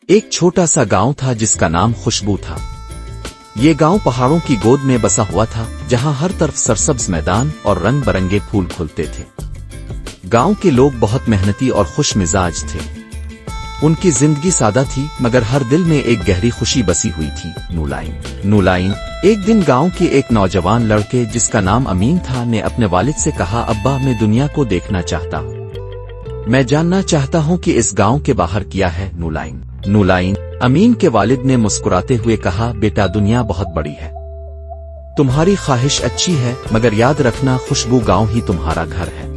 ایک چھوٹا سا گاؤں تھا جس کا نام خوشبو تھا۔ یہ گاؤں پہاڑوں کی گود میں بسا ہوا تھا، جہاں ہر طرف سرسبز میدان اور رنگ برنگے پھول کھلتے تھے۔ گاؤں کے لوگ بہت محنتی اور خوش مزاج تھے۔ ان کی زندگی سادہ تھی، مگر ہر دل میں ایک گہری خوشی بسی ہوئی تھی۔ نولائن ایک دن گاؤں کے ایک نوجوان لڑکے جس کا نام امین تھا نے اپنے والد سے کہا، ابا میں دنیا کو دیکھنا چاہتا ہوں، میں جاننا چاہتا ہوں کہ اس گاؤں کے باہر کیا ہے۔ نولائن امین کے والد نے مسکراتے ہوئے کہا، بیٹا دنیا بہت بڑی ہے، تمہاری خواہش اچھی ہے، مگر یاد رکھنا خوشبو گاؤں ہی تمہارا گھر ہے،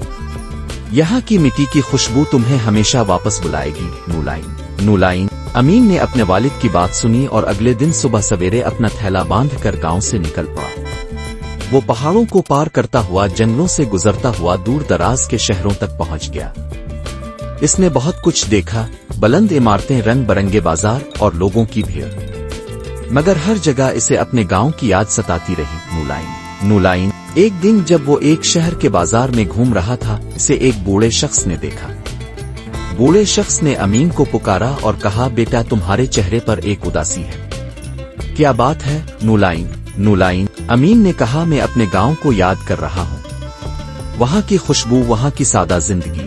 یہاں کی مٹی کی خوشبو تمہیں ہمیشہ واپس بلائے گی۔ نولائن امین نے اپنے والد کی بات سنی اور اگلے دن صبح سویرے اپنا تھیلا باندھ کر گاؤں سے نکل پڑا۔ وہ پہاڑوں کو پار کرتا ہوا، جنگلوں سے گزرتا ہوا دور دراز کے شہروں تک پہنچ گیا۔ اس نے بہت کچھ دیکھا، بلند عمارتیں، رنگ برنگے بازار اور لوگوں کی بھیڑ، مگر ہر جگہ اسے اپنے گاؤں کی یاد ستاتی رہی۔ نولائن ایک دن جب وہ ایک شہر کے بازار میں گھوم رہا تھا، اسے ایک بوڑھے شخص نے دیکھا۔ بوڑھے شخص نے امین کو پکارا اور کہا، بیٹا تمہارے چہرے پر ایک اداسی ہے، کیا بات ہے؟ نولائن امین نے کہا، میں اپنے گاؤں کو یاد کر رہا ہوں، وہاں کی خوشبو، وہاں کی سادہ زندگی،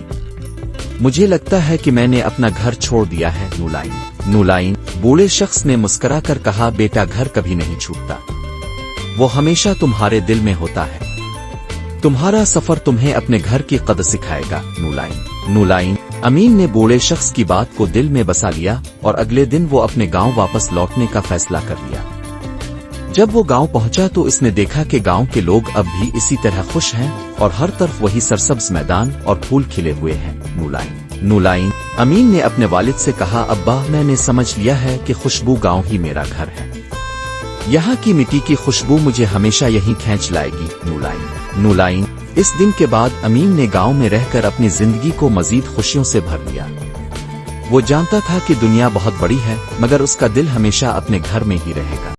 مجھے لگتا ہے کہ میں نے اپنا گھر چھوڑ دیا ہے۔ نولائن بوڑھے شخص نے مسکرا کر کہا، بیٹا گھر کبھی نہیں چھوٹتا، وہ ہمیشہ تمہارے دل میں ہوتا ہے، تمہارا سفر تمہیں اپنے گھر کی قدر سکھائے گا۔ نولائن امین نے بوڑھے شخص کی بات کو دل میں بسا لیا اور اگلے دن وہ اپنے گاؤں واپس لوٹنے کا فیصلہ کر لیا۔ جب وہ گاؤں پہنچا تو اس نے دیکھا کہ گاؤں کے لوگ اب بھی اسی طرح خوش ہیں اور ہر طرف وہی سرسبز میدان اور پھول کھلے ہوئے ہیں۔ نولائن امین نے اپنے والد سے کہا، ابا میں نے سمجھ لیا ہے کہ خوشبو گاؤں ہی میرا گھر ہے، یہاں کی مٹی کی خوشبو مجھے ہمیشہ یہیں کھینچ لائے گی۔ نولائن اس دن کے بعد امین نے گاؤں میں رہ کر اپنی زندگی کو مزید خوشیوں سے بھر لیا۔ وہ جانتا تھا کہ دنیا بہت بڑی ہے، مگر اس کا دل ہمیشہ اپنے گھر میں ہی رہے گا۔